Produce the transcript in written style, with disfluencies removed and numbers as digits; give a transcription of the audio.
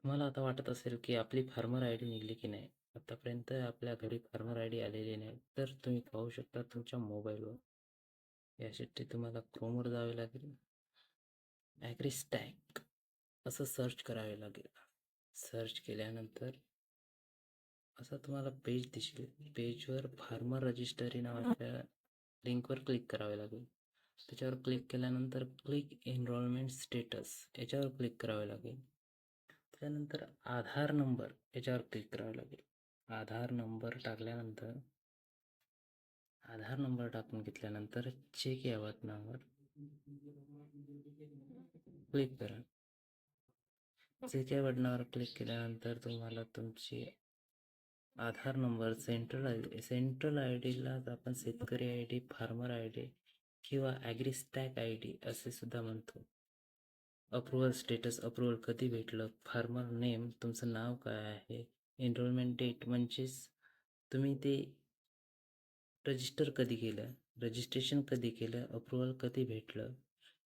तुम्हाला आता वाटत असेल, की आपली फार्मर आयडी निघाली की नाही. आतापर्यंत आपल्या घरी फार्मर आयडी आलेली नाही. तर तुम्ही पाहू शकता तुमच्या मोबाईलवर. यासाठी तुम्हाला क्रोमवर जावे लागेल. ॲग्रीस्टॅक असं सर्च करावे लागेल. सर्च केल्यानंतर असं तुम्हाला पेज दिसेल. पेजवर फार्मर रजिस्ट्री नावाच्या लिंकवर क्लिक करावे लागेल. त्याच्यावर क्लिक केल्यानंतर क्लिक एनरोलमेंट स्टेटस याच्यावर क्लिक करावे लागेल. त्यानंतर आधार नंबर याच्यावर क्लिक करावं लागेल. आधार नंबर टाकल्यानंतर आधार नंबर टाकून घेतल्यानंतर चेक या बटनावर क्लिक करा. चेक या बटनावर क्लिक केल्यानंतर तुम्हाला तुमची आधार नंबर सेंट्रल आय डीला आपण शेतकरी I D, farmer I D किंवा ॲग्रीस्टॅक आय डी असे सुद्धा म्हणतो. अप्रुव्हल स्टेटस, अप्रुव्हल कधी भेटलं, फार्मर नेम, तुमचं नाव काय आहे, एनरोलमेंट डेट म्हणजेच तुम्ही ते रजिस्टर कधी केलं, रजिस्ट्रेशन कधी केलं, अप्रुव्हल कधी भेटलं,